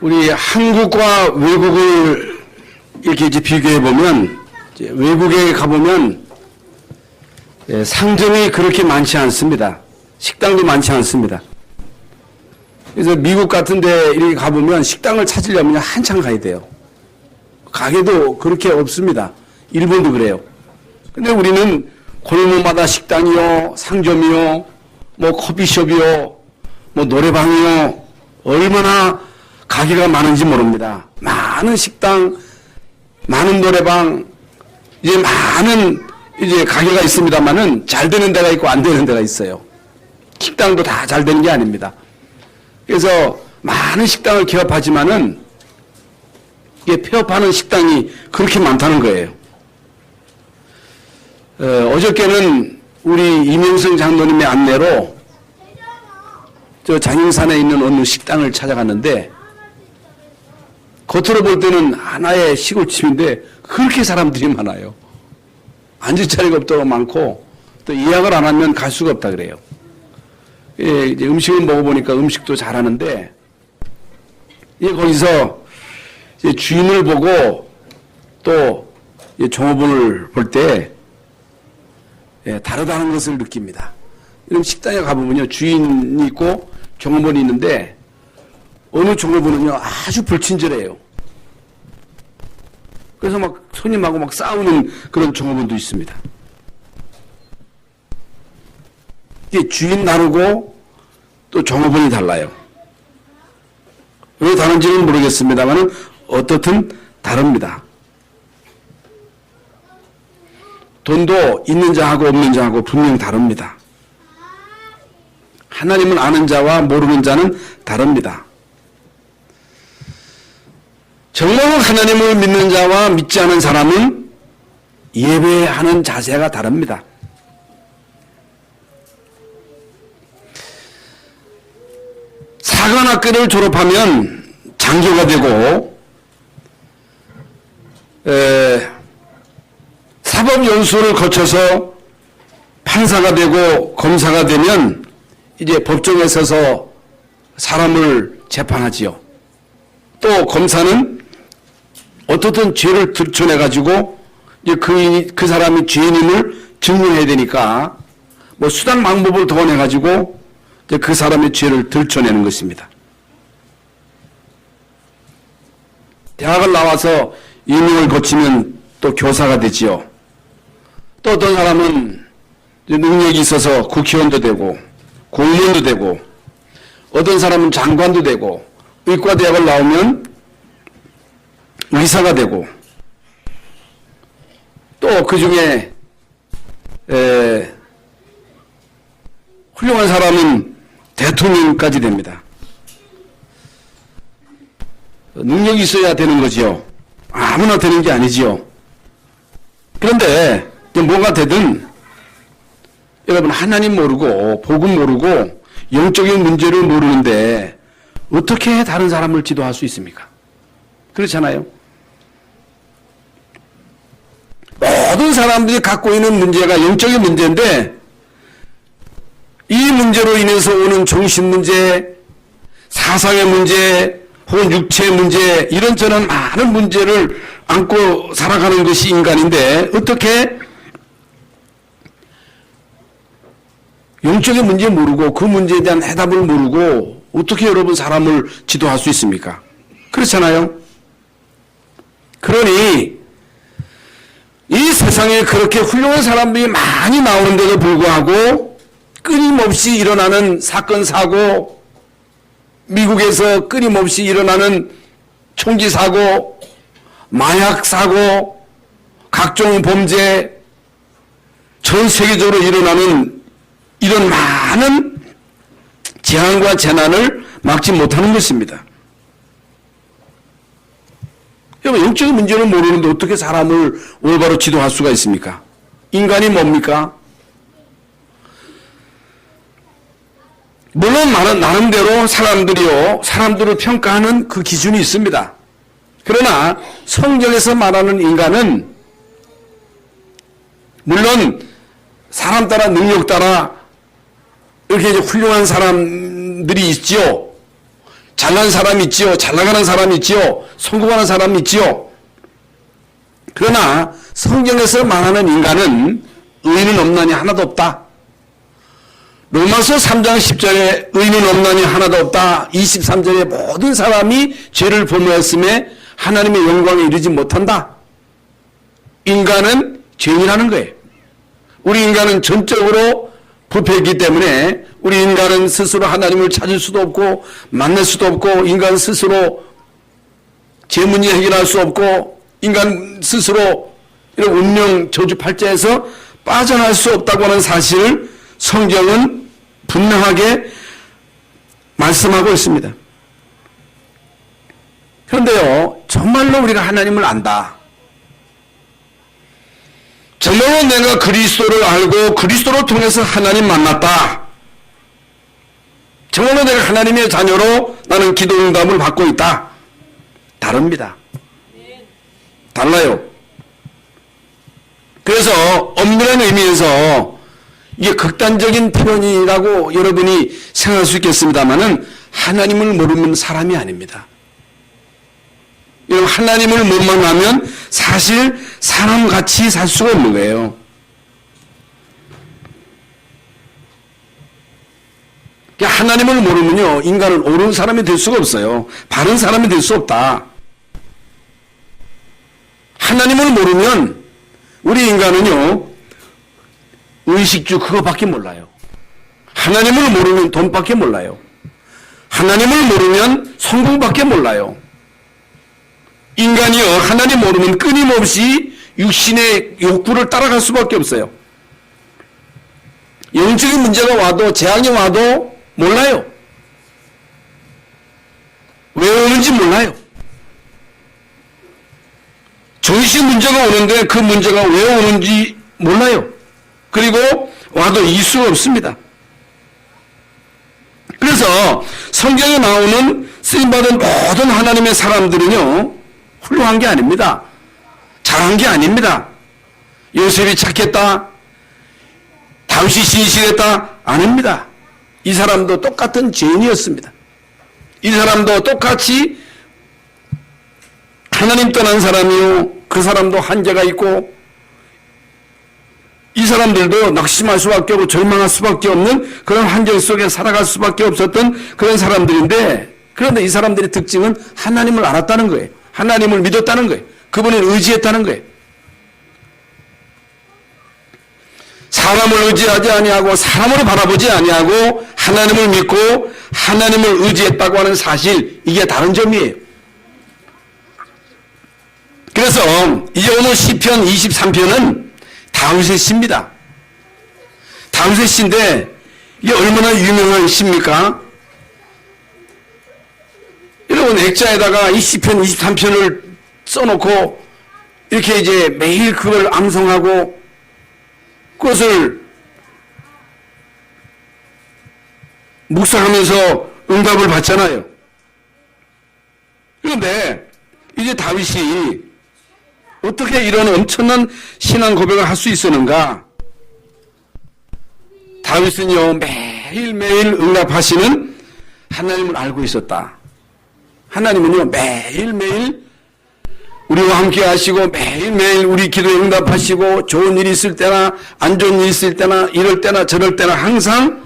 우리 한국과 외국을 이렇게 이제 비교해 보면, 외국에 가보면 상점이 그렇게 많지 않습니다. 식당도 많지 않습니다. 그래서 미국 같은 데 이렇게 가보면 식당을 찾으려면 한참 가야 돼요. 가게도 그렇게 없습니다. 일본도 그래요. 근데 우리는 골목마다 식당이요, 상점이요, 뭐 커피숍이요, 뭐 노래방이요, 얼마나 가게가 많은지 모릅니다. 많은 식당, 많은 노래방, 이제 많은 이제 가게가 있습니다만은 잘 되는 데가 있고 안 되는 데가 있어요. 식당도 다 잘 되는 게 아닙니다. 그래서 많은 식당을 개업하지만은 이게 폐업하는 식당이 그렇게 많다는 거예요. 어저께는 우리 이명성 장로님의 안내로 저 장인산에 있는 어느 식당을 찾아갔는데 겉으로 볼 때는 하나의 시골집인데 그렇게 사람들이 많아요. 앉을 자리가 없도록 많고 또 예약을 안 하면 갈 수가 없다 그래요. 예, 이제 음식을 먹어보니까 음식도 잘하는데 예, 거기서 이제 주인을 보고 또 종업원을 볼 때 예, 다르다는 것을 느낍니다. 이런 식당에 가보면요 주인이 있고 종업원이 있는데 어느 종업원은요 아주 불친절해요. 그래서 막 손님하고 막 싸우는 그런 종업원도 있습니다. 이게 주인 다르고 또 종업원이 달라요. 왜 다른지는 모르겠습니다만 어떻든 다릅니다. 돈도 있는 자하고 없는 자하고 분명 다릅니다. 하나님을 아는 자와 모르는 자는 다릅니다. 정말로 하나님을 믿는 자와 믿지 않은 사람은 예배하는 자세가 다릅니다. 사관학교를 졸업하면 장교가 되고 사법연수를 거쳐서 판사가 되고 검사가 되면 이제 법정에 서서 사람을 재판하지요. 또 검사는 어떻든 죄를 들춰내가지고 이제 그 사람이 죄인임을 증명해야 되니까 뭐 수단 방법을 동원해가지고 이제 그 사람의 죄를 들춰내는 것입니다. 대학을 나와서 임용을 거치면 또 교사가 되지요. 또 어떤 사람은 능력이 있어서 국회의원도 되고 공무원도 되고 어떤 사람은 장관도 되고 의과대학을 나오면 의사가 되고 또 그 중에 훌륭한 사람은 대통령까지 됩니다. 능력이 있어야 되는 거지요. 아무나 되는 게 아니지요. 그런데 뭐가 되든 여러분 하나님 모르고 복음 모르고 영적인 문제를 모르는데 어떻게 다른 사람을 지도할 수 있습니까? 그렇잖아요. 모든 사람들이 갖고 있는 문제가 영적인 문제인데 이 문제로 인해서 오는 정신 문제, 사상의 문제, 혹은 육체의 문제 이런저런 많은 문제를 안고 살아가는 것이 인간인데 어떻게 영적인 문제 모르고 그 문제에 대한 해답을 모르고 어떻게 여러분 사람을 지도할 수 있습니까? 그렇잖아요. 그러니 이 세상에 그렇게 훌륭한 사람들이 많이 나오는데도 불구하고 끊임없이 일어나는 사건 사고 미국에서 끊임없이 일어나는 총기 사고 마약 사고 각종 범죄 전 세계적으로 일어나는 이런 많은 재앙과 재난을 막지 못하는 것입니다. 여러분 영적인 문제를 모르는데 어떻게 사람을 올바로 지도할 수가 있습니까? 인간이 뭡니까? 물론 나름대로 사람들을 평가하는 그 기준이 있습니다. 그러나 성경에서 말하는 인간은 물론 사람 따라 능력 따라 이렇게 이제 훌륭한 사람들이 있지요. 잘 잘난 사람이 있지요. 잘 나가는 사람이 있지요. 성공하는 사람이 있지요. 그러나 성경에서 말하는 인간은 의인은 없나니 하나도 없다. 로마서 3장 10절에 의인은 없나니 하나도 없다. 23절에 모든 사람이 죄를 범하였음에 하나님의 영광에 이르지 못한다. 인간은 죄인이라는 거예요. 우리 인간은 전적으로 부패했기 때문에 우리 인간은 스스로 하나님을 찾을 수도 없고 만날 수도 없고 인간 스스로 제 문제 해결할 수 없고 인간 스스로 이런 운명 저주팔자에서 빠져날 수 없다고 하는 사실을 성경은 분명하게 말씀하고 있습니다. 그런데요, 정말로 우리가 하나님을 안다. 정말로 내가 그리스도를 알고 그리스도를 통해서 하나님 만났다. 정말로 내가 하나님의 자녀로 나는 기도 응답을 받고 있다. 다릅니다. 달라요. 그래서 엄밀한 의미에서 이게 극단적인 표현이라고 여러분이 생각할 수 있겠습니다만은 하나님을 모르는 사람이 아닙니다. 하나님을 못 만나면 사실 사람같이 살 수가 없는 거예요. 하나님을 모르면요, 인간은 옳은 사람이 될 수가 없어요. 바른 사람이 될 수 없다. 하나님을 모르면 우리 인간은요, 의식주 그거밖에 몰라요. 하나님을 모르면 돈밖에 몰라요. 하나님을 모르면 성공밖에 몰라요. 인간이요, 하나님 모르면 끊임없이 육신의 욕구를 따라갈 수밖에 없어요. 영적인 문제가 와도, 재앙이 와도 몰라요. 왜 오는지 몰라요. 정신 문제가 오는데 그 문제가 왜 오는지 몰라요. 그리고 와도 이길 수가 없습니다. 그래서 성경에 나오는 쓰임받은 모든 하나님의 사람들은요, 훌륭한 게 아닙니다. 잘한 게 아닙니다. 요셉이 착했다, 다윗이 신실했다, 아닙니다. 이 사람도 똑같은 죄인이었습니다. 이 사람도 똑같이 하나님 떠난 사람이요, 그 사람도 한계가 있고, 이 사람들도 낙심할 수밖에 없고 절망할 수밖에 없는 그런 환경 속에 살아갈 수밖에 없었던 그런 사람들인데, 그런데 이 사람들의 특징은 하나님을 알았다는 거예요. 하나님을 믿었다는 거예요. 그분을 의지했다는 거예요. 사람을 의지하지 아니하고 사람으로 바라보지 아니하고 하나님을 믿고 하나님을 의지했다고 하는 사실, 이게 다른 점이에요. 그래서 이제 오늘 시편 23편은 다윗의 시입니다. 다윗의 시인데 이게 얼마나 유명한 시입니까? 여러분, 액자에다가 이 시편 23편을 써놓고 이렇게 이제 매일 그걸 암송하고 그것을 묵상하면서 응답을 받잖아요. 그런데 이제 다윗이 어떻게 이런 엄청난 신앙 고백을 할 수 있었는가? 다윗은요, 매일매일 응답하시는 하나님을 알고 있었다. 하나님은요, 매일매일 우리와 함께 하시고 매일매일 우리 기도에 응답하시고 좋은 일이 있을 때나 안 좋은 일이 있을 때나 이럴 때나 저럴 때나 항상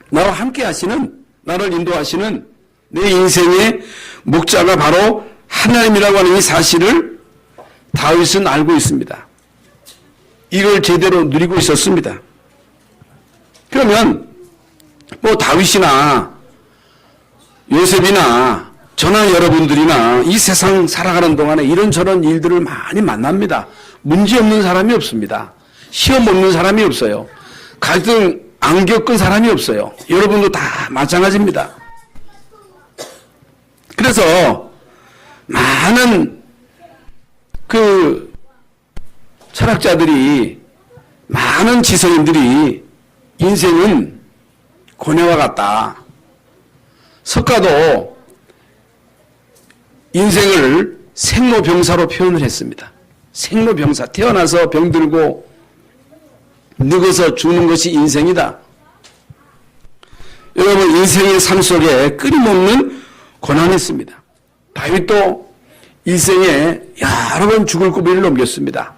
나와 함께 하시는, 나를 인도하시는 내 인생의 목자가 바로 하나님이라고 하는 이 사실을 다윗은 알고 있습니다. 이걸 제대로 누리고 있었습니다. 그러면 뭐 다윗이나 요셉이나 저나 여러분들이나 이 세상 살아가는 동안에 이런저런 일들을 많이 만납니다. 문제없는 사람이 없습니다. 시험 없는 사람이 없어요. 갈등 안 겪은 사람이 없어요. 여러분도 다 마찬가지입니다. 그래서 많은 그 철학자들이, 많은 지성인들이 인생은 고뇌와 같다. 석가도 인생을 생로병사로 표현을 했습니다. 생로병사, 태어나서 병들고 늙어서 죽는 것이 인생이다. 여러분, 인생의 삶 속에 끊임없는 고난했습니다. 다윗도 일생에 여러 번 죽을 고비를 넘겼습니다.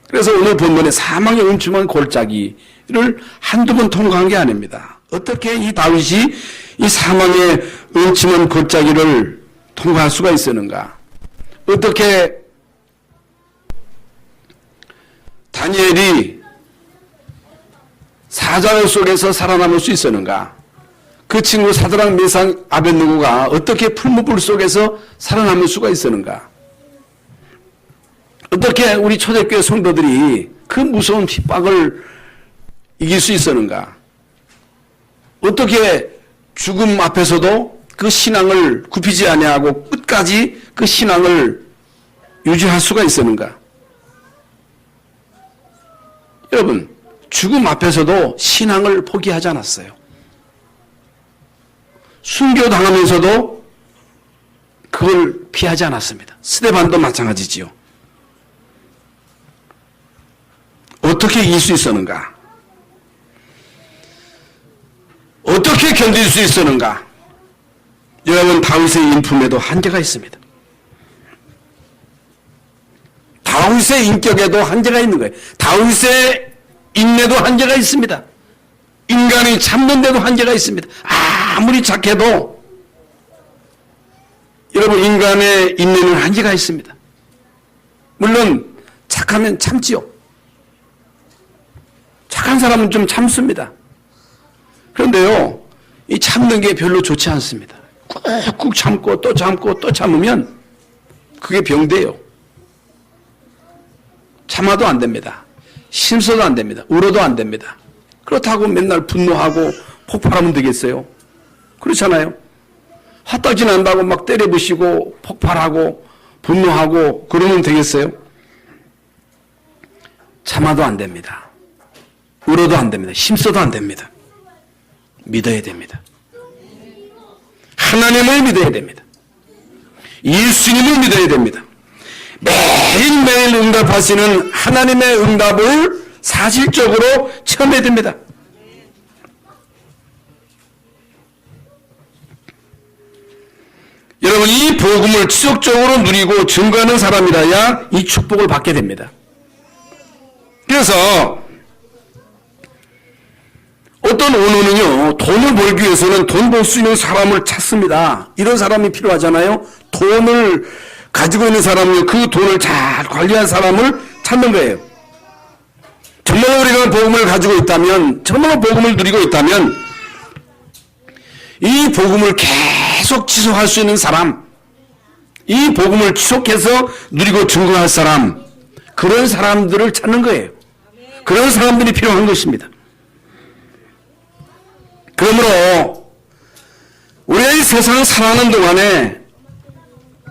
그래서 오늘 본문에 사망의 음침한 골짜기를 한두 번 통과한 게 아닙니다. 어떻게 이 다윗이 이 사망의 음침한 골짜기를 통과할 수가 있었는가? 어떻게 다니엘이 사자의 속에서 살아남을 수 있었는가? 그 친구 사드락 메삭 아벳느고가 어떻게 풀무불 속에서 살아남을 수가 있었는가? 어떻게 우리 초대교회 성도들이 그 무서운 핍박을 이길 수 있었는가? 어떻게 죽음 앞에서도 그 신앙을 굽히지 아니하고 끝까지 그 신앙을 유지할 수가 있었는가? 여러분, 죽음 앞에서도 신앙을 포기하지 않았어요. 순교당하면서도 그걸 피하지 않았습니다. 스데반도 마찬가지지요. 어떻게 이길 수 있었는가? 어떻게 견딜 수 있었는가? 여러분, 다윗의 인품에도 한계가 있습니다. 다윗의 인격에도 한계가 있는 거예요. 다윗의 인내도 한계가 있습니다. 인간이 참는 데도 한계가 있습니다. 아무리 착해도 여러분, 인간의 인내는 한계가 있습니다. 물론 착하면 참지요. 착한 사람은 좀 참습니다. 그런데요, 이 참는 게 별로 좋지 않습니다. 꾹꾹 참고 또 참고 또 참으면 그게 병돼요. 참아도 안 됩니다. 심서도 안 됩니다. 울어도 안 됩니다. 그렇다고 맨날 분노하고 폭발하면 되겠어요? 그렇잖아요. 헛딱지 난다고 막 때려부시고 폭발하고 분노하고 그러면 되겠어요? 참아도 안 됩니다. 울어도 안 됩니다. 힘써도 안 됩니다. 믿어야 됩니다. 하나님을 믿어야 됩니다. 예수님을 믿어야 됩니다. 매일매일 응답하시는 하나님의 응답을 사실적으로 체험해야 됩니다. 여러분, 이 복음을 지속적으로 누리고 증거하는 사람이라야 이 축복을 받게 됩니다. 그래서 어떤 언어는요, 돈을 벌기 위해서는 돈 벌 수 있는 사람을 찾습니다. 이런 사람이 필요하잖아요. 돈을 가지고 있는 사람은 그 돈을 잘 관리한 사람을 찾는 거예요. 정말 우리가 복음을 가지고 있다면, 정말 복음을 누리고 있다면 이 복음을 계속 지속할 수 있는 사람, 이 복음을 지속해서 누리고 증거할 사람, 그런 사람들을 찾는 거예요. 그런 사람들이 필요한 것입니다. 그러므로 우리가 이 세상 살아가는 동안에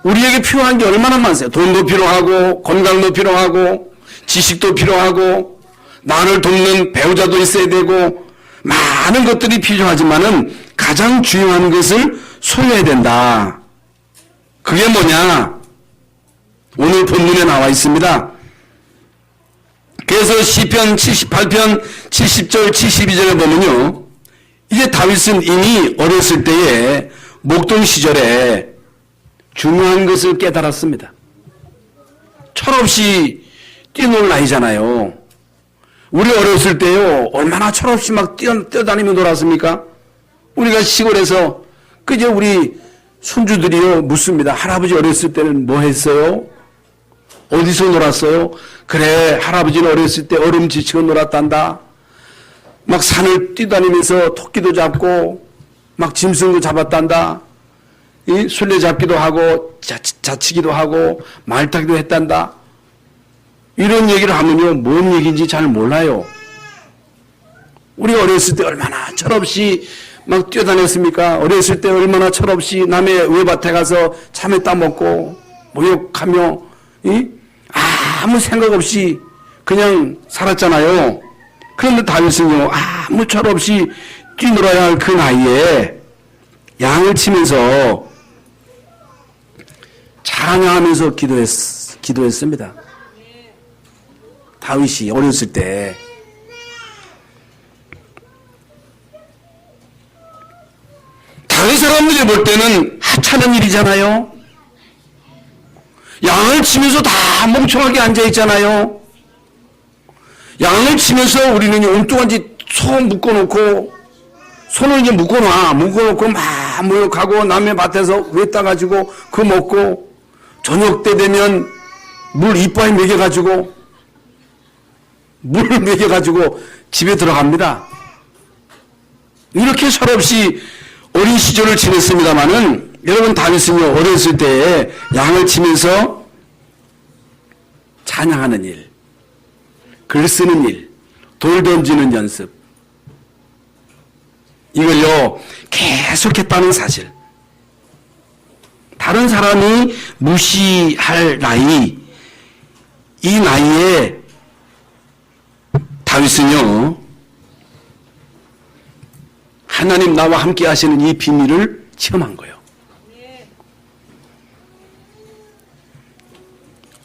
우리에게 필요한 게 얼마나 많으세요. 돈도 필요하고 건강도 필요하고 지식도 필요하고 나를 돕는 배우자도 있어야 되고 많은 것들이 필요하지만은 가장 중요한 것을 소유해야 된다. 그게 뭐냐? 오늘 본문에 나와 있습니다. 그래서 시편 78편 70절 72절에 보면요, 이제 다윗은 이미 어렸을 때에 목동 시절에 중요한 것을 깨달았습니다. 철없이 뛰놀 나이잖아요. 우리 어렸을 때요, 얼마나 철없이 막 뛰어다니며 놀았습니까? 우리가 시골에서 그저 우리 손주들이요 묻습니다. 할아버지 어렸을 때는 뭐 했어요? 어디서 놀았어요? 그래, 할아버지는 어렸을 때 얼음 지치고 놀았단다. 막 산을 뛰다니면서 토끼도 잡고 막 짐승도 잡았단다. 이 술래잡기도 하고 자치기도 하고 말타기도 했단다. 이런 얘기를 하면요, 뭔 얘기인지 잘 몰라요. 우리 어렸을 때 얼마나 철없이 막 뛰어다녔습니까? 어렸을 때 얼마나 철없이 남의 외밭에 가서 참외 따먹고 모욕하며 아무 생각 없이 그냥 살았잖아요. 그런데 다윗은요, 아무 철없이 뛰놀아야 할 그 나이에 양을 치면서 찬양하면서 기도했습니다. 다윗이 어렸을 때. 다윗이 다른 사람들이 볼 때는 하찮은 일이잖아요. 양을 치면서 다 멍청하게 앉아있잖아요. 양을 치면서 우리는 엉뚱한 짓 손 묶어놓고, 손을 이제 묶어놓고 막 모욕하고 남의 밭에서 왜 따가지고 그거 먹고, 저녁 때 되면 물 이빨에 먹여가지고, 물을 먹여가지고 집에 들어갑니다. 이렇게 철없이 어린 시절을 지냈습니다마는, 여러분 다윗은요, 어렸을 때에 양을 치면서 찬양하는 일, 글 쓰는 일, 돌 던지는 연습, 이걸요 계속했다는 사실. 다른 사람이 무시할 나이, 이 나이에 다윗은요 하나님 나와 함께 하시는 이 비밀을 체험한 거예요.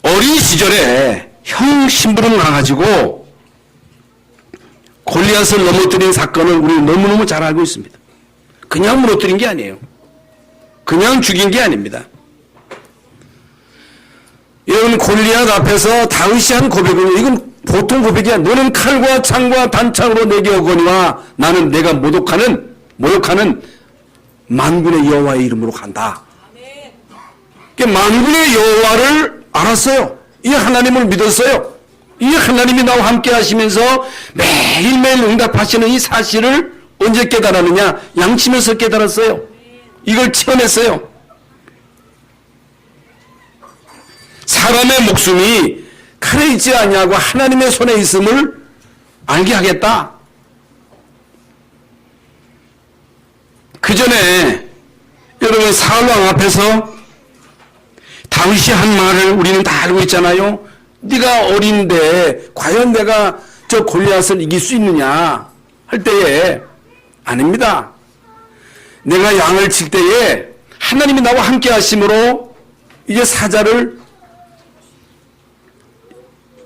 어린 시절에 형 심부름 나가지고 골리앗을 넘어뜨린 사건을 우리는 너무너무 잘 알고 있습니다. 그냥 무너뜨린 게 아니에요. 그냥 죽인 게 아닙니다. 여러분, 골리앗 앞에서 다윗이 한 고백은, 이건 보통 고백이야. 너는 칼과 창과 단창으로 내게 오거니와 나는 내가 모독하는 만군의 여호와의 이름으로 간다. 그러니까 만군의 여호와를 알았어요. 이 하나님을 믿었어요. 이 하나님이 나와 함께 하시면서 매일매일 응답하시는 이 사실을 언제 깨달았느냐? 양치면서 깨달았어요. 이걸 체험했어요. 사람의 목숨이 칼에 있지 않냐고 하나님의 손에 있음을 알게 하겠다. 그 전에 여러분 사울왕 앞에서 다윗이 한 말을 우리는 다 알고 있잖아요. 네가 어린데 과연 내가 저 골리앗을 이길 수 있느냐 할 때에 아닙니다. 내가 양을 칠 때에 하나님이 나와 함께 하심으로 이제 사자를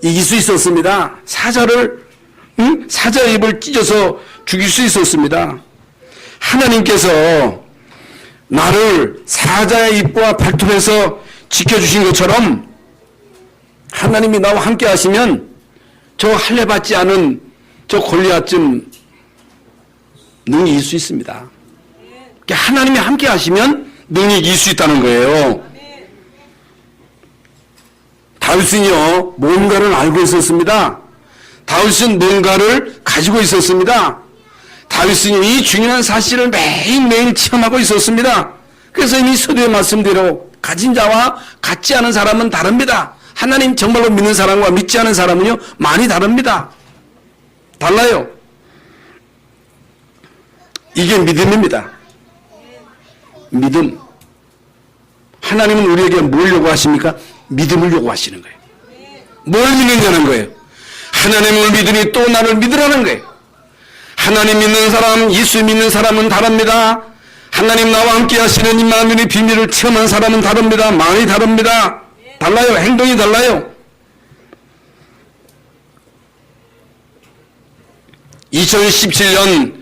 이길 수 있었습니다. 사자의 입을 찢어서 죽일 수 있었습니다. 하나님께서 나를 사자의 입과 발톱에서 지켜주신 것처럼 하나님이 나와 함께 하시면 저 할례 받지 않은 저 골리앗쯤 능히 이길 수 있습니다. 하나님이 함께 하시면 능히 이길 수 있다는 거예요. 다윗은요 뭔가를 알고 있었습니다. 다윗은 뭔가를 가지고 있었습니다. 다윗은 이 중요한 사실을 매일매일 체험하고 있었습니다. 그래서 이미 서두에 말씀대로 가진 자와 같지 않은 사람은 다릅니다. 하나님 정말로 믿는 사람과 믿지 않은 사람은요 많이 다릅니다. 달라요. 이게 믿음입니다. 믿음. 하나님은 우리에게 뭘 요구하십니까? 믿음을 요구하시는 거예요. 뭘 믿느냐는 거예요. 하나님을 믿으니 또 나를 믿으라는 거예요. 하나님 믿는 사람, 예수 믿는 사람은 다릅니다. 하나님 나와 함께 하시는 임마누엘의 비밀을 체험한 사람은 다릅니다. 많이 다릅니다. 달라요. 행동이 달라요. 2017년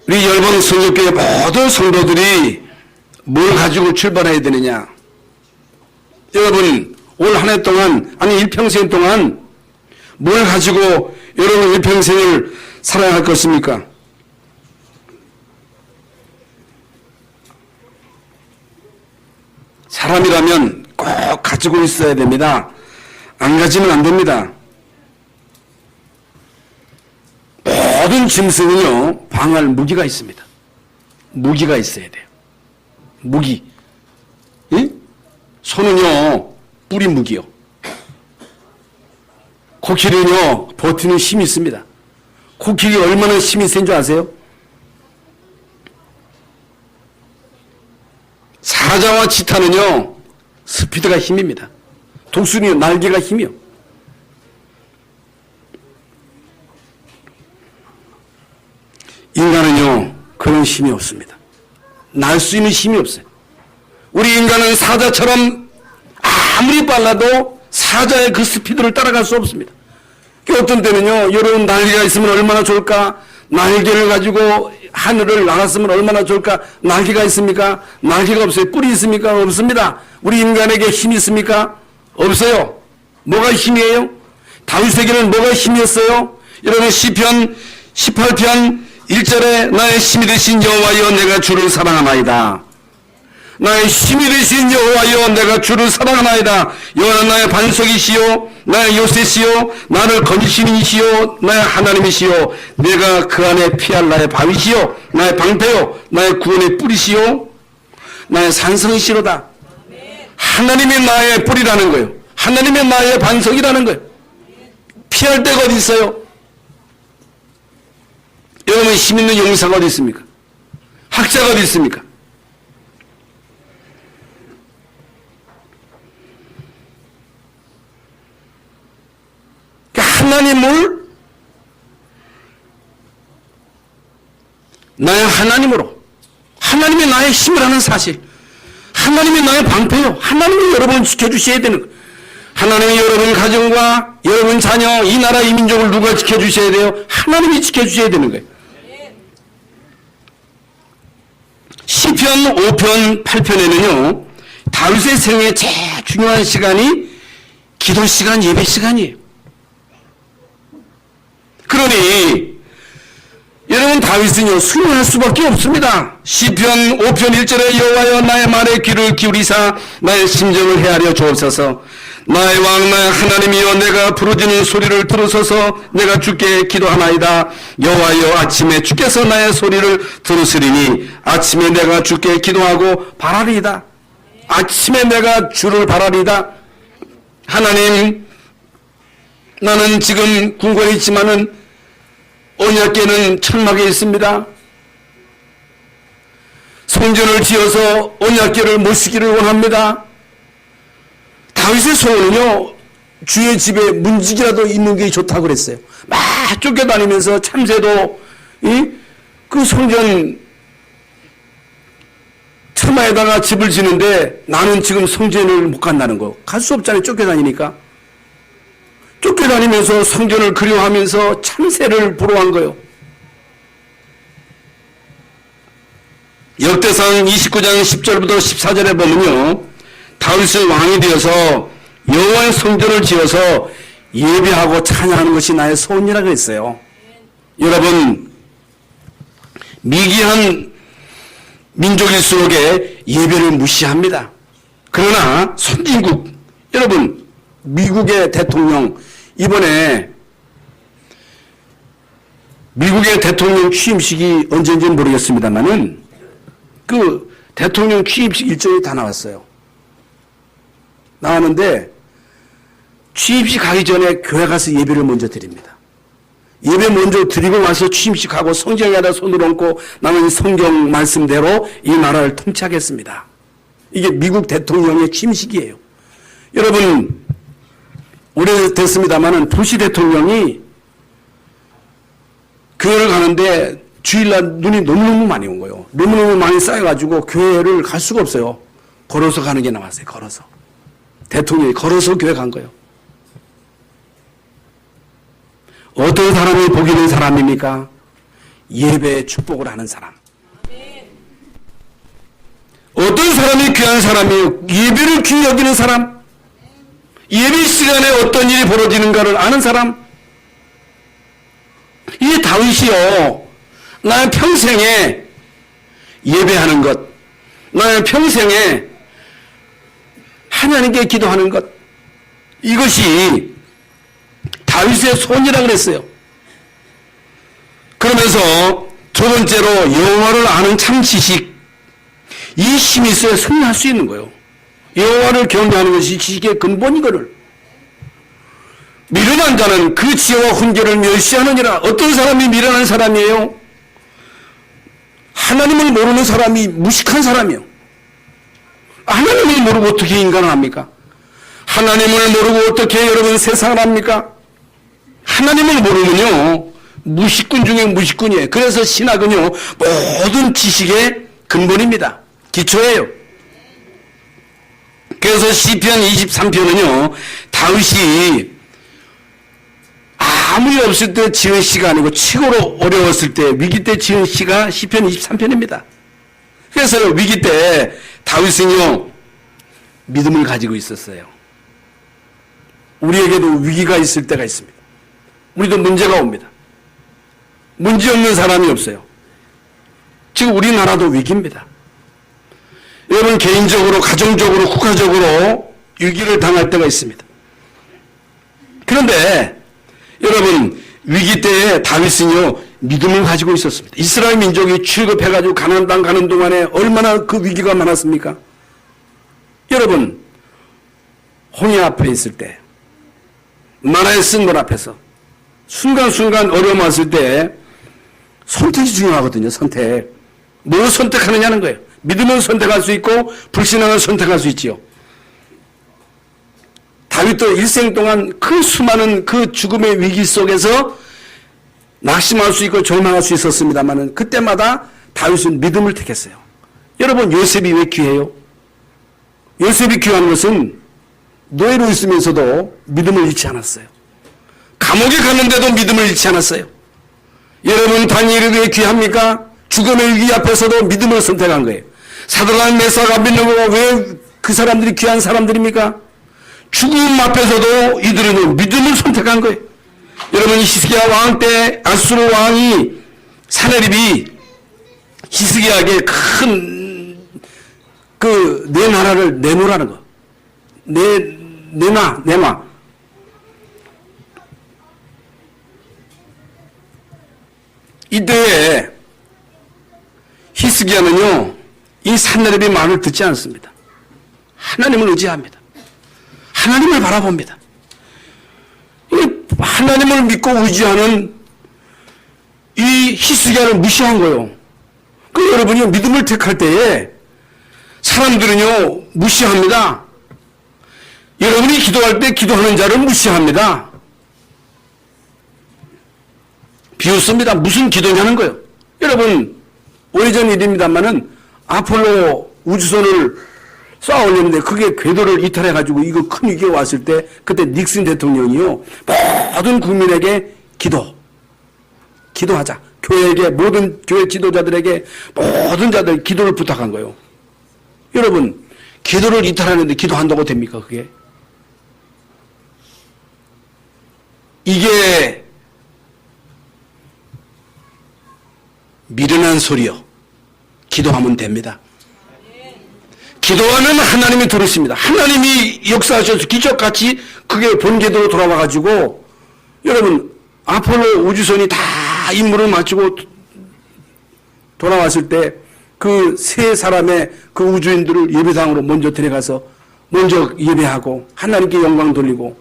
우리 열방 성교회 모든 성도들이 뭘 가지고 출발해야 되느냐. 여러분 올 한 해 동안 아니 일평생 동안 뭘 가지고 여러분 일평생을 살아야 할 것입니까? 사람이라면 꼭 가지고 있어야 됩니다. 안 가지면 안 됩니다. 모든 짐승은요 방할 무기가 있습니다. 무기가 있어야 돼요. 무기. 응? 소는요 뿌리 무기요. 코끼리는요 버티는 힘이 있습니다. 코끼리 얼마나 힘이 센 줄 아세요? 사자와 치타는요 스피드가 힘입니다. 독수리는 날개가 힘이요. 인간은요 그런 힘이 없습니다. 날 수 있는 힘이 없어요. 우리 인간은 사자처럼 아무리 빨라도 사자의 그 스피드를 따라갈 수 없습니다. 어떤 때는요 여러분 날개가 있으면 얼마나 좋을까. 날개를 가지고 하늘을 날았으면 얼마나 좋을까? 날개가 있습니까? 날개가 없어요. 뿔이 있습니까? 없습니다. 우리 인간에게 힘이 있습니까? 없어요. 뭐가 힘이에요? 다윗에게는 뭐가 힘이었어요? 여러분 시편 18편 1절에 나의 힘이 되신 여호와여 내가 주를 사랑하나이다. 나의 힘이 되신 여호와여 내가 주를 사랑하나이다. 여호와는 나의 반석이시요 나의 요새시요 나를 건지시는 이시요 나의 하나님이시요 내가 그 안에 피할 나의 바위시요 나의 방패요 나의 구원의 뿌리시요 나의 산성이시로다. 하나님이 나의 뿌리라는 거예요. 하나님이 나의 반석이라는 거예요. 피할 데가 어디 있어요? 여러분 힘 있는 용사가 어디 있습니까? 학자가 어디 있습니까? 하나님을 나의 하나님으로 하나님이 나의 힘이라는 사실 하나님이 나의 방패요. 하나님이 여러분을 지켜주셔야 되는 거예요. 하나님이 여러분 가정과 여러분 자녀 이 나라 이 민족을 누가 지켜주셔야 돼요? 하나님이 지켜주셔야 되는 거예요. 시편 5편 8편에는요 다윗의 생애 제일 중요한 시간이 기도 시간 예배 시간이에요. 그러니 여러분 다윗은요 수용할 수밖에 없습니다. 시편 5편 1절에 여호와여 나의 말에 귀를 기울이사 나의 심정을 헤아려 주옵소서. 나의 왕 나의 하나님이여 내가 부르짖는 소리를 들으소서. 내가 주께 기도하나이다. 여호와여 아침에 주께서 나의 소리를 들으시리니 아침에 내가 주께 기도하고 바라리이다. 아침에 내가 주를 바라리이다. 하나님 나는 지금 궁궐에 있지만은 언약궤는 천막에 있습니다. 성전을 지어서 언약궤를 모시기를 원합니다. 다윗의 소원은요 주의 집에 문지기라도 있는 게 좋다고 그랬어요. 막 쫓겨다니면서 참새도 그 성전 처마에다가 집을 지는데 나는 지금 성전을 못 간다는 거. 갈 수 없잖아요. 쫓겨다니니까. 쫓겨다니면서 성전을 그리워하면서 참새를 보러 간 거예요. 역대상 29장 10절부터 14절에 보면요 다윗은 왕이 되어서 여호와의 성전을 지어서 예배하고 찬양하는 것이 나의 소원이라고 했어요. 여러분 미개한 민족일수록에 예배를 무시합니다. 그러나 선진국 여러분 미국의 대통령 이번에 미국의 대통령 취임식이 언제인지는 모르겠습니다만은 그 대통령 취임식 일정이 다 나왔어요. 나왔는데 취임식 가기 전에 교회 가서 예배를 먼저 드립니다. 예배 먼저 드리고 와서 취임식하고 성경에다 손을 얹고 나는 성경 말씀대로 이 나라를 통치하겠습니다. 이게 미국 대통령의 취임식이에요. 여러분 오래됐습니다만은 부시 대통령이 교회를 가는데 주일날 눈이 너무너무 많이 온 거예요. 너무너무 많이 쌓여가지고 교회를 갈 수가 없어요. 걸어서 가는 게 나왔어요. 걸어서. 대통령이 걸어서 교회 간 거예요. 어떤 사람이 복이 있는 사람입니까? 예배의 축복을 하는 사람. 어떤 사람이 귀한 사람이에요? 예배를 귀히 여기는 사람. 예배 시간에 어떤 일이 벌어지는가를 아는 사람. 이 다윗이요 나의 평생에 예배하는 것, 나의 평생에 하나님께 기도하는 것, 이것이 다윗의 소원이라고 그랬어요. 그러면서 두 번째로 여호와를 아는 참 지식, 이 힘이 있어야 승리할 수 있는 거예요. 여호와를 경외하는 것이 지식의 근본이거를. 미련한 자는 그 지혜와 훈계를 멸시하느니라. 어떤 사람이 미련한 사람이에요? 하나님을 모르는 사람이 무식한 사람이에요. 하나님을 모르고 어떻게 인간을 합니까? 하나님을 모르고 어떻게 여러분 세상을 합니까? 하나님을 모르면요 무식군 중에 무식군이에요. 그래서 신학은요 모든 지식의 근본입니다. 기초예요. 그래서 시편 23편은요 다윗이 아무리 없을 때 지은 시가 아니고 최고로 어려웠을 때 위기 때 지은 시가 시편 23편입니다. 그래서 위기 때 다윗은요 믿음을 가지고 있었어요. 우리에게도 위기가 있을 때가 있습니다. 우리도 문제가 옵니다. 문제 없는 사람이 없어요. 지금 우리나라도 위기입니다. 여러분 개인적으로 가정적으로 국가적으로 위기를 당할 때가 있습니다. 그런데 여러분 위기 때에 다윗은요 믿음을 가지고 있었습니다. 이스라엘 민족이 출급해가지고 가나안 땅 가는 동안에 얼마나 그 위기가 많았습니까? 여러분 홍해 앞에 있을 때 만화에 쓴 것 앞에서 순간순간 어려움 왔을 때 선택이 중요하거든요. 선택. 뭘 선택하느냐는 거예요. 믿음을 선택할 수 있고 불신앙을 선택할 수 있지요. 다윗도 일생 동안 그 수많은 그 죽음의 위기 속에서 낙심할 수 있고 절망할 수 있었습니다만 그때마다 다윗은 믿음을 택했어요. 여러분 요셉이 왜 귀해요? 요셉이 귀한 것은 노예로 있으면서도 믿음을 잃지 않았어요. 감옥에 갔는데도 믿음을 잃지 않았어요. 여러분 다니엘이 왜 귀합니까? 죽음의 위기 앞에서도 믿음을 선택한 거예요. 사드락 메삭 아벳네고가 왜 그 사람들이 귀한 사람들입니까? 죽음 앞에서도 이들은 믿음을 선택한 거예요. 여러분 히스기야 왕 때 아수르 왕이 사내립이 히스기야에게 큰 그 내 나라를 내놓으라는 거. 내놔. 이때에 히스기야는요 이 산내립의 말을 듣지 않습니다. 하나님을 의지합니다. 하나님을 바라봅니다. 하나님을 믿고 의지하는 이 히스기야를 무시한 거예요. 그 여러분이 믿음을 택할 때에 사람들은요 무시합니다. 여러분이 기도할 때 기도하는 자를 무시합니다. 비웃습니다. 무슨 기도냐는 거예요. 여러분 오래전 일입니다만은 아폴로 우주선을 쏘아 올렸는데 그게 궤도를 이탈해가지고 이거 큰 위기가 왔을 때 그때 닉슨 대통령이요 모든 국민에게 기도하자. 교회에게 모든 교회 지도자들에게 모든 자들 기도를 부탁한 거예요. 여러분 기도를 이탈하는데 기도한다고 됩니까 그게? 이게 미련한 소리요. 기도하면 됩니다. 기도하면 하나님이 들으십니다. 하나님이 역사하셔서 기적같이 그게 본궤도로 돌아와가지고 여러분 아폴로 우주선이 다 임무를 마치고 돌아왔을 때 그 세 사람의 그 우주인들을 예배당으로 먼저 데려가서 먼저 예배하고 하나님께 영광 돌리고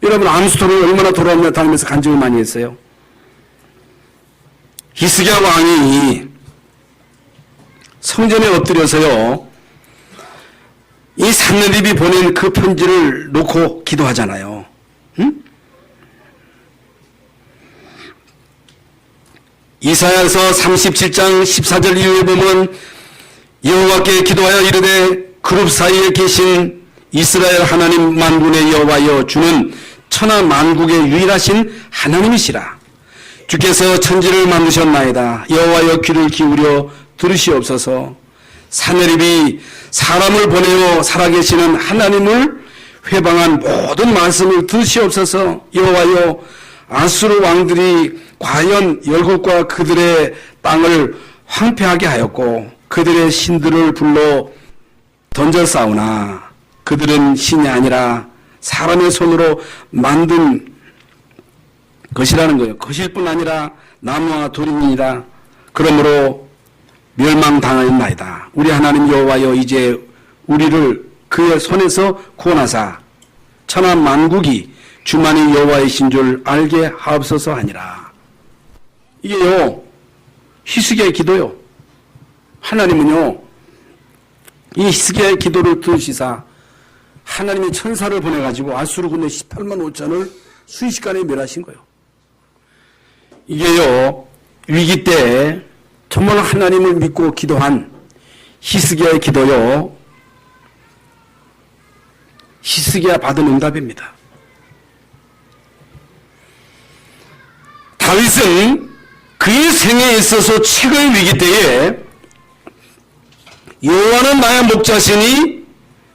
여러분 암스토를 얼마나 돌아오며 다니면서 간증을 많이 했어요. 히스기야 왕이 성전에 엎드려서요 이 산느립이 보낸 그 편지를 놓고 기도하잖아요. 응? 이사야서 37장 14절 이후에 보면 여호와께 기도하여 이르되 그룹 사이에 계신 이스라엘 하나님 만군의 여호와여 주는 천하 만국의 유일하신 하나님이시라. 주께서 천지를 만드셨나이다. 여호와여 귀를 기울여 들으시옵소서. 산헤립이 사람을 보내어 살아계시는 하나님을 회방한 모든 말씀을 들으시옵소서. 여호와여 아수르 왕들이 과연 열국과 그들의 땅을 황폐하게 하였고 그들의 신들을 불러 던져싸우나 그들은 신이 아니라 사람의 손으로 만든 것이라는 거예요. 것일 뿐 아니라 나무와 돌이니라. 그러므로 멸망당하였나이다. 우리 하나님 여호와여 이제 우리를 그의 손에서 구원하사 천하 만국이 주만이 여호와이신 줄 알게 하옵소서 하니라. 이게요 히스기야의 기도요. 하나님은요 이 히스기야의 기도를 들으시사 하나님의 천사를 보내가지고 아수르 군대 18만 5천을 순식간에 멸하신 거예요. 이게요 위기 때 정말 하나님을 믿고 기도한 히스기야의 기도요 히스기야 받은 응답입니다. 다윗은 그의 생애에 있어서 최고의 위기 때에 여호와는 나의 목자시니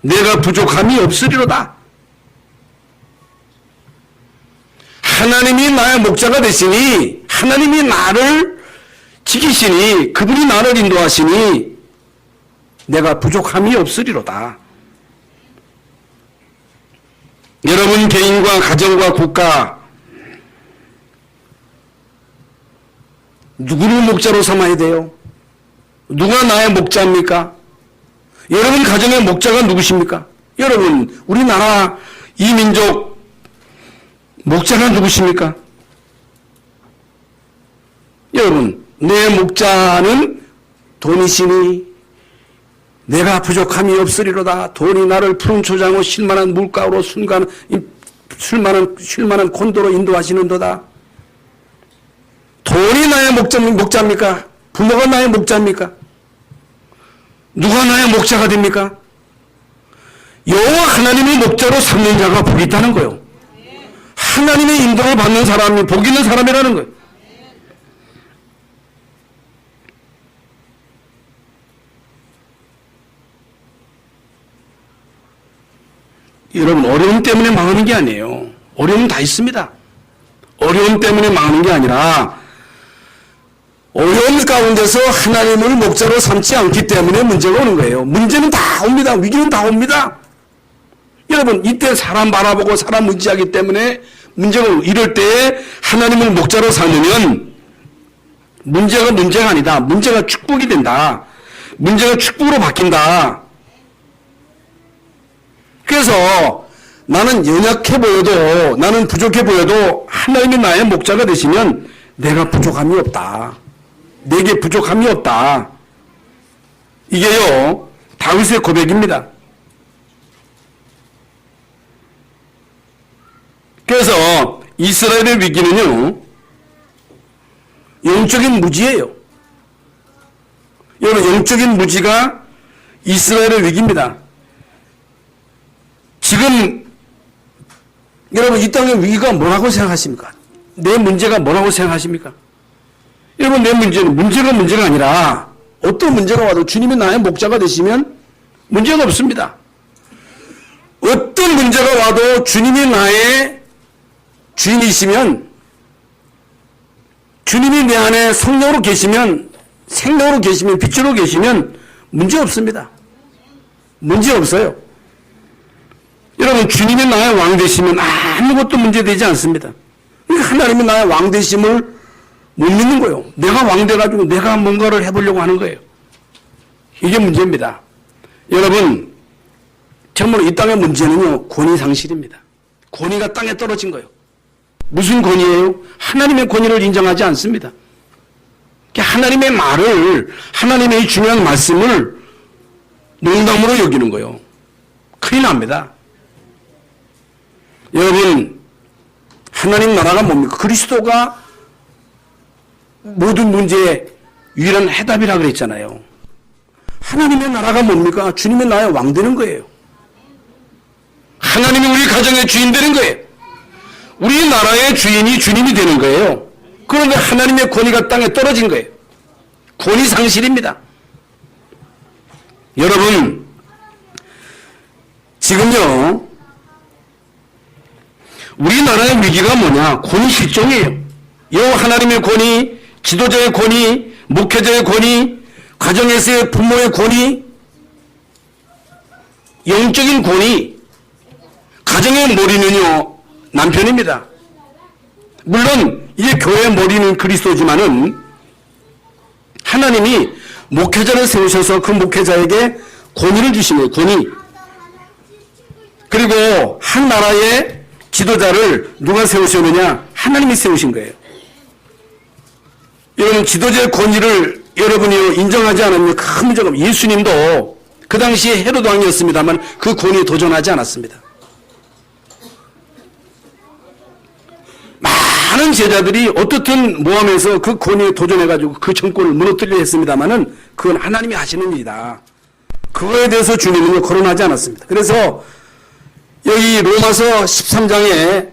내가 부족함이 없으리로다. 하나님이 나의 목자가 되시니, 하나님이 나를 지키시니, 그분이 나를 인도하시니 내가 부족함이 없으리로다. 여러분 개인과 가정과 국가 누구를 목자로 삼아야 돼요? 누가 나의 목자입니까? 여러분 가정의 목자가 누구십니까? 여러분 우리나라 이 민족 목자가 누구십니까? 여러분 내 목자는 돈이시니 내가 부족함이 없으리로다. 돈이 나를 푸른 초장으로 쉴만한 물가로 쉴만한 곤도로 인도하시는도다. 돈이 나의 목자입니까? 부모가 나의 목자입니까? 누가 나의 목자가 됩니까? 여호와 하나님의 목자로 삼는 자가 복이 있다는 거예요. 하나님의 인도를 받는 사람이 복 있는 사람이라는 거예요. 여러분 어려움 때문에 망하는 게 아니에요. 어려움 다 있습니다. 어려움 때문에 망하는 게 아니라 어려움 가운데서 하나님을 목자로 삼지 않기 때문에 문제가 오는 거예요. 문제는 다 옵니다. 위기는 다 옵니다. 여러분 이때 사람 바라보고 사람 의지하기 때문에 문제가 이럴 때 하나님을 목자로 삼으면 문제가 아니다. 문제가 축복이 된다. 문제가 축복으로 바뀐다. 그래서 나는 연약해 보여도 나는 부족해 보여도 하나님이 나의 목자가 되시면 내가 부족함이 없다. 내게 부족함이 없다. 이게요 다윗의 고백입니다. 그래서 이스라엘의 위기는요 영적인 무지예요. 여러분 영적인 무지가 이스라엘의 위기입니다. 지금 여러분 이 땅의 위기가 뭐라고 생각하십니까? 내 문제가 뭐라고 생각하십니까? 여러분 내 문제는 문제가 아니라 어떤 문제가 와도 주님이 나의 목자가 되시면 문제가 없습니다. 어떤 문제가 와도 주님이 나의 주인이시면 주님이 내 안에 성령으로 계시면 생명으로 계시면 빛으로 계시면 문제 없습니다. 문제 없어요. 여러분 주님이 나의 왕 되시면 아무것도 문제되지 않습니다. 그러니까 하나님이 나의 왕 되심을 못 믿는 거예요. 내가 왕 돼가지고 내가 뭔가를 해보려고 하는 거예요. 이게 문제입니다. 여러분 정말 이 땅의 문제는요 권위 상실입니다. 권위가 땅에 떨어진 거예요. 무슨 권위예요? 하나님의 권위를 인정하지 않습니다. 하나님의 말을 하나님의 중요한 말씀을 농담으로 여기는 거예요. 큰일 납니다. 여러분 하나님 나라가 뭡니까? 그리스도가 모든 문제의 유일한 해답이라 그랬잖아요. 하나님의 나라가 뭡니까? 주님의 나라의 왕 되는 거예요. 하나님이 우리 가정의 주인 되는 거예요. 우리 나라의 주인이 주님이 되는 거예요. 그런데 하나님의 권위가 땅에 떨어진 거예요. 권위 상실입니다. 여러분 지금요 우리나라의 위기가 뭐냐? 권위 실종이에요. 여호와 하나님의 권위, 지도자의 권위, 목회자의 권위, 가정에서의 부모의 권위, 영적인 권위. 가정의 머리는요 남편입니다. 물론 이게 교회의 머리는 그리스도지만은 하나님이 목회자를 세우셔서 그 목회자에게 권위를 주신 거예요. 권위. 그리고 한 나라의 지도자를 누가 세우셨느냐? 하나님이 세우신 거예요. 여러분 지도자의 권위를 여러분이 인정하지 않으면 큰 문제가 없어요. 예수님도 그 당시에 헤로드 왕이었습니다만 그 권위에 도전하지 않았습니다. 많은 제자들이 어떻든 모함해서 그 권위에 도전해가지고 그 정권을 무너뜨리려 했습니다만은 그건 하나님이 하시는 일이다. 그거에 대해서 주님은 거론하지 않았습니다. 그래서 여기 로마서 13장에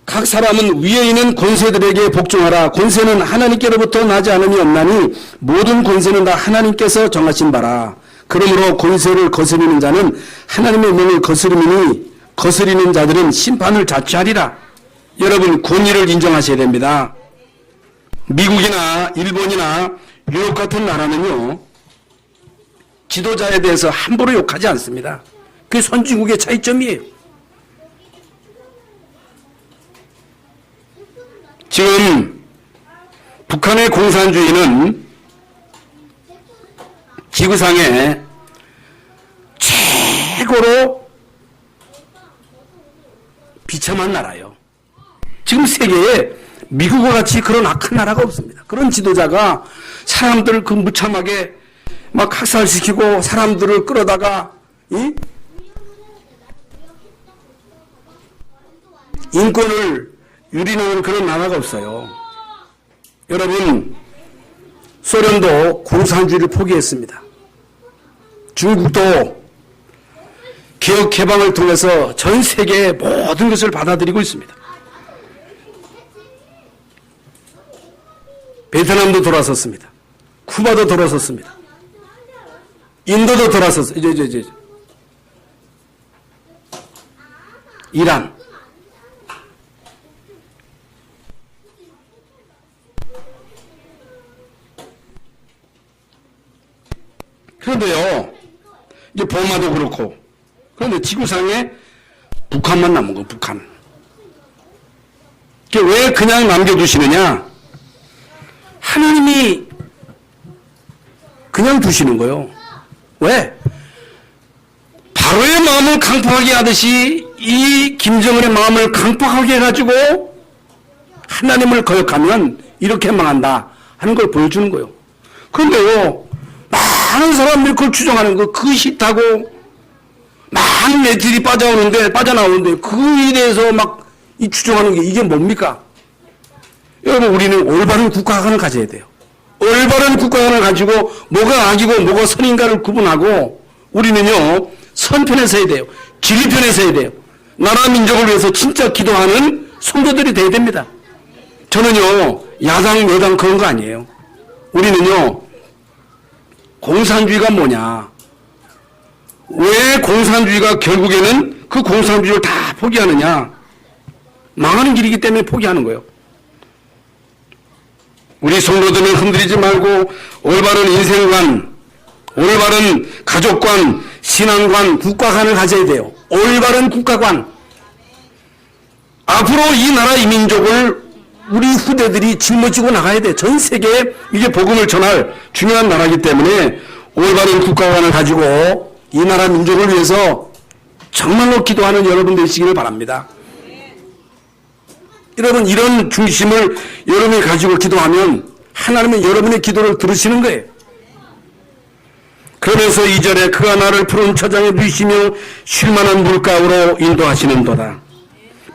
각 사람은 위에 있는 권세들에게 복종하라. 권세는 하나님께로부터 나지 않음이 없나니 모든 권세는 다 하나님께서 정하신 바라. 그러므로 권세를 거스리는 자는 하나님의 명을 거스름이니 거스리는 자들은 심판을 자취하리라. 여러분, 권위를 인정하셔야 됩니다. 미국이나 일본이나 유럽 같은 나라는요, 지도자에 대해서 함부로 욕하지 않습니다. 그게 선진국의 차이점이에요. 지금 북한의 공산주의는 지구상에 최고로 비참한 나라예요. 지금 세계에 미국과 같이 그런 악한 나라가 없습니다. 그런 지도자가 사람들을 그 무참하게 막 학살시키고 사람들을 끌어다가 인권을 유린하는 그런 나라가 없어요. 여러분, 소련도 공산주의를 포기했습니다. 중국도 개혁 개방을 통해서 전 세계의 모든 것을 받아들이고 있습니다. 베트남도 돌아섰습니다. 쿠바도 돌아섰습니다. 인도도 돌아섰어요. 이제 이란. 그런데요, 이제 버마도 그렇고, 그런데 지구상에 북한만 남은 거, 북한. 왜 그냥 남겨두시느냐? 하나님이 그냥 두시는 거예요. 왜? 바로의 마음을 강팍하게 하듯이 이 김정은의 마음을 강팍하게 해가지고 하나님을 거역하면 이렇게 망한다 하는 걸 보여주는 거예요. 그런데요, 많은 사람들이 그걸 추정하는 거, 그 싫다고 많은 애들이 빠져나오는데 그에 대해서 막 이 추정하는 게 이게 뭡니까? 여러분, 우리는 올바른 국가관을 가져야 돼요. 올바른 국가관을 가지고 뭐가 악이고 뭐가 선인가를 구분하고 우리는요, 선편에 서야 돼요. 진리편에 서야 돼요. 나라 민족을 위해서 진짜 기도하는 성도들이 돼야 됩니다. 저는요, 야당 여당 그런 거 아니에요. 우리는요, 공산주의가 뭐냐? 왜 공산주의가 결국에는 그 공산주의를 다 포기하느냐? 망하는 길이기 때문에 포기하는 거예요. 우리 성도들은 흔들리지 말고 올바른 인생관, 올바른 가족관, 신앙관, 국가관을 가져야 돼요. 올바른 국가관. 앞으로 이 나라 이 민족을 우리 후대들이 짊어지고 나가야 돼. 전 세계에 이게 복음을 전할 중요한 나라이기 때문에 올바른 국가관을 가지고 이 나라 민족을 위해서 정말로 기도하는 여러분 되시기를 바랍니다. 여러분, 이런 중심을 여러분이 가지고 기도하면 하나님은 여러분의 기도를 들으시는 거예요. 그러면서 2절에 그가 나를 푸른 초장에 누이시며 쉴만한 물가로 인도하시는도다.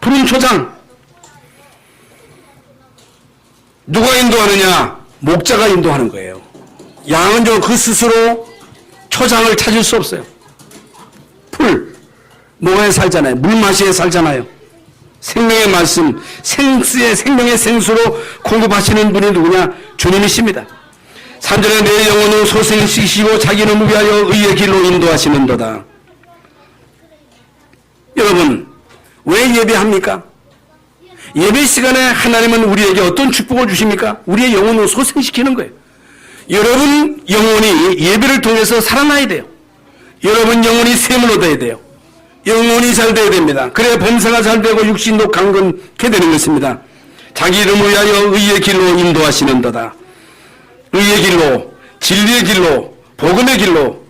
푸른 초장. 누가 인도하느냐? 목자가 인도하는 거예요. 양은 그 스스로 초장을 찾을 수 없어요. 풀, 뭐에 살잖아요. 물 마시에 살잖아요. 생명의 말씀, 생명의 생수로 공급하시는 분이 누구냐? 주님이십니다. 3절에 내 영혼을 소생시키시고 자기는 위하여 의의 길로 인도하시는도다. 여러분, 왜 예배합니까? 예배 시간에 하나님은 우리에게 어떤 축복을 주십니까? 우리의 영혼을 소생시키는 거예요. 여러분 영혼이 예배를 통해서 살아나야 돼요. 여러분 영혼이 샘을 얻어야 돼요. 영혼이 잘 돼야 됩니다. 그래야 범사가 잘 되고 육신도 강건케 되는 것입니다. 자기 이름을 위하여 의의 길로 인도하시는도다. 의의 길로, 진리의 길로, 복음의 길로.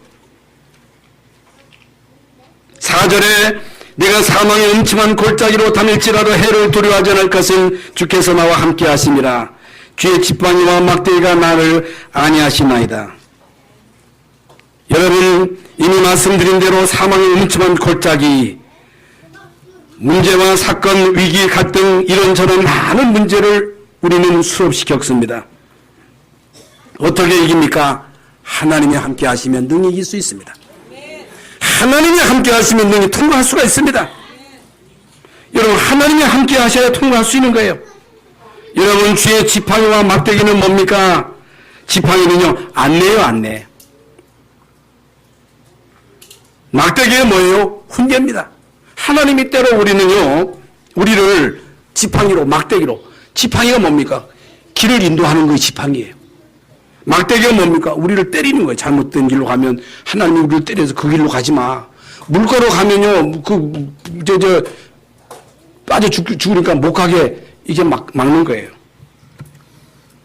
4절에 내가 사망의 음침한 골짜기로 다닐지라도 해를 두려워하지 않을 것은 주께서 나와 함께 하심이라. 주의 지팡이와 막대기가 나를 안위하시나이다. 여러분, 이미 말씀드린 대로 사망의 음침한 골짜기, 문제와 사건, 위기, 갈등, 이런저런 많은 문제를 우리는 수없이 겪습니다. 어떻게 이깁니까? 하나님이 함께 하시면 능히 이길 수 있습니다. 하나님이 함께 하시면 능히 통과할 수가 있습니다. 여러분, 하나님이 함께 하셔야 통과할 수 있는 거예요. 여러분, 주의 지팡이와 막대기는 뭡니까? 지팡이는요, 안내요, 안내. 막대기는 뭐예요? 훈계입니다. 하나님이 때로 우리를 지팡이로, 막대기로. 지팡이가 뭡니까? 길을 인도하는 것이 지팡이에요. 막대기가 뭡니까? 우리를 때리는 거예요. 잘못된 길로 가면 하나님이 우리를 때려서 그 길로 가지 마. 물가로 가면요, 빠져 죽으니까 못 가게 이게 막는 거예요.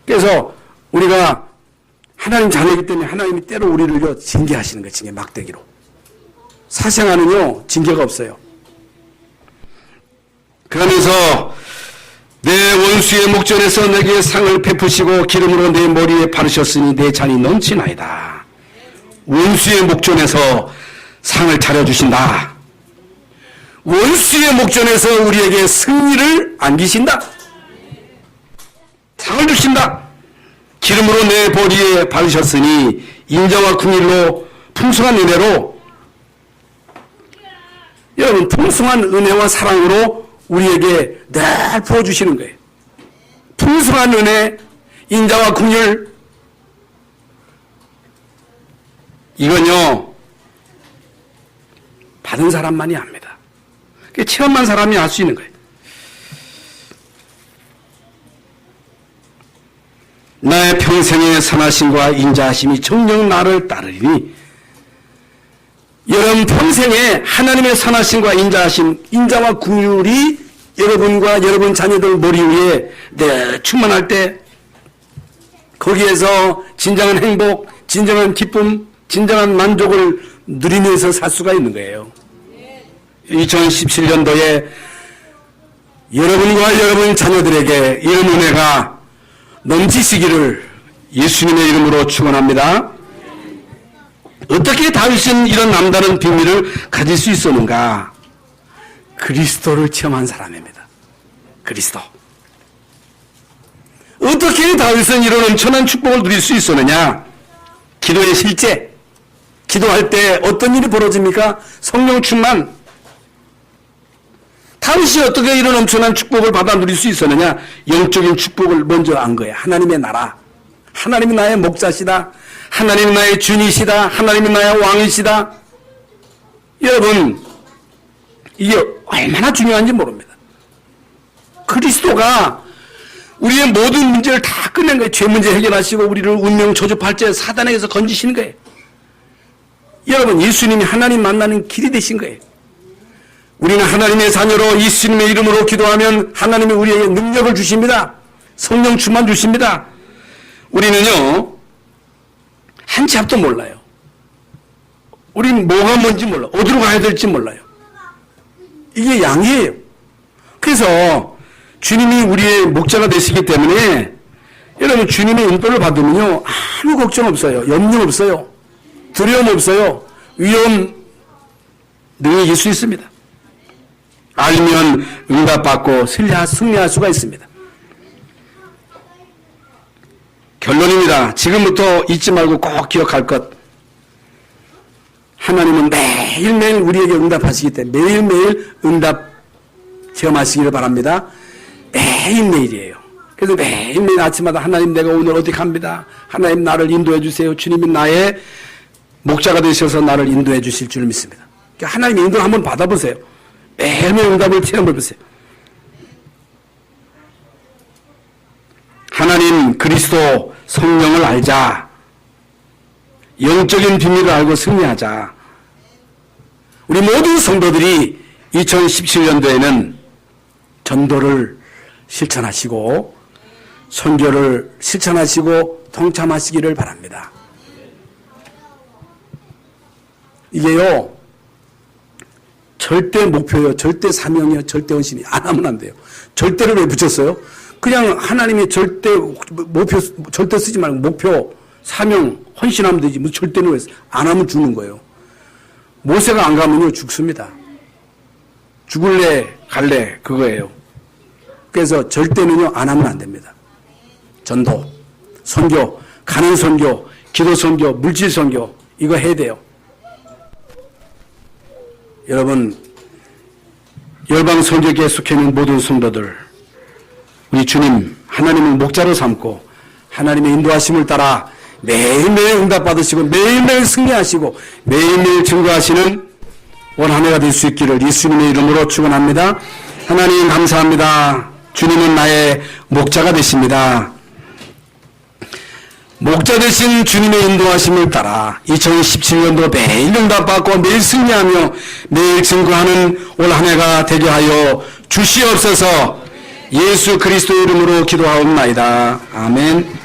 그래서 우리가 하나님 자녀이기 때문에 하나님이 때로 우리를요, 징계하시는 거예요. 징계, 막대기로. 사생아는요, 징계가 없어요. 그러면서 내 원수의 목전에서 내게 상을 베푸시고 기름으로 내 머리에 바르셨으니 내 잔이 넘치나이다. 원수의 목전에서 상을 차려주신다. 원수의 목전에서 우리에게 승리를 안기신다. 상을 주신다. 기름으로 내 머리에 바르셨으니 인자와 긍휼로 풍성한 은혜로, 여러분, 풍성한 은혜와 사랑으로 우리에게 늘 부어주시는 거예요. 풍성한 은혜, 인자와 긍휼, 이건요, 받은 사람만이 압니다. 체험한 사람이 알 수 있는 거예요. 나의 평생의 선하심과 인자하심이 정녕 나를 따르리니, 여러분 평생에 하나님의 선하심과 인자하심, 인자와 긍휼이 여러분과 여러분 자녀들 머리 위에 충만할 때, 거기에서 진정한 행복, 진정한 기쁨, 진정한 만족을 누리면서 살 수가 있는 거예요. 2017년도에 여러분과 여러분 자녀들에게 이런 은혜가 넘치시기를 예수님의 이름으로 축원합니다. 어떻게 다윗은 이런 남다른 비밀을 가질 수 있었는가? 그리스도를 체험한 사람입니다. 그리스도. 어떻게 다윗은 이런 엄청난 축복을 누릴 수 있었느냐? 기도의 실제. 기도할 때 어떤 일이 벌어집니까? 성령 충만. 다윗이 어떻게 이런 엄청난 축복을 받아 누릴 수 있었느냐? 영적인 축복을 먼저 안 거예요. 하나님의 나라. 하나님이 나의 목자시다. 하나님이 나의 주니시다. 하나님이 나의 왕이시다. 여러분, 이게 얼마나 중요한지 모릅니다. 그리스도가 우리의 모든 문제를 다 끝낸 거예요. 죄 문제 해결하시고 우리를 운명 저주 팔자 사단에게서 건지시는 거예요. 여러분, 예수님이 하나님 만나는 길이 되신 거예요. 우리는 하나님의 자녀로 예수님의 이름으로 기도하면 하나님이 우리에게 능력을 주십니다. 성령 충만 주십니다. 우리는요, 한 치 앞도 몰라요. 우리는 뭐가 뭔지 몰라. 어디로 가야 될지 몰라요. 이게 양이에요. 그래서 주님이 우리의 목자가 되시기 때문에 여러분, 주님의 인도를 받으면요, 아무 걱정 없어요. 염려 없어요. 두려움 없어요. 위험 능히 이길 수 있습니다. 알면 응답받고 승리할 수가 있습니다. 결론입니다. 지금부터 잊지 말고 꼭 기억할 것. 하나님은 매일매일 우리에게 응답하시기 때문에 매일매일 응답 체험하시기를 바랍니다. 매일매일이에요. 그래서 매일매일 아침마다 하나님, 내가 오늘 어디 갑니다. 하나님, 나를 인도해 주세요. 주님이 나의 목자가 되셔서 나를 인도해 주실 줄 믿습니다. 그러니까 하나님의 인도를 한번 받아보세요. 매일매일 응답을 체험해보세요. 하나님, 그리스도, 성령을 알자. 영적인 비밀을 알고 승리하자. 우리 모든 성도들이 2017년도에는 전도를 실천하시고 선교를 실천하시고 동참하시기를 바랍니다. 이게요, 절대 목표요, 절대 사명이요, 절대 헌신이 안 하면 안 돼요. 절대를 왜 붙였어요? 그냥 하나님이 절대 목표, 절대 쓰지 말고 목표, 사명, 헌신하면 되지. 뭐 절대는 왜 안 하면 죽는 거예요. 모세가 안 가면요, 죽습니다. 죽을래, 갈래, 그거예요. 그래서 절대는요, 안 하면 안 됩니다. 전도, 선교, 가는 선교, 기도 선교, 물질 선교, 이거 해야 돼요. 여러분, 열방 선교계에 속해 있는 모든 성도들, 우리 주님 하나님을 목자로 삼고 하나님의 인도하심을 따라 매일매일 응답받으시고 매일매일 승리하시고 매일매일 증거하시는 올 한 해가 될 수 있기를 예수님의 이름으로 축원합니다. 하나님 감사합니다. 주님은 나의 목자가 되십니다. 목자 되신 주님의 인도하심을 따라 2017년도 매일 응답받고 매일 승리하며 매일 증거하는 올 한 해가 되게 하여 주시옵소서. 예수 그리스도 이름으로 기도하옵나이다. 아멘.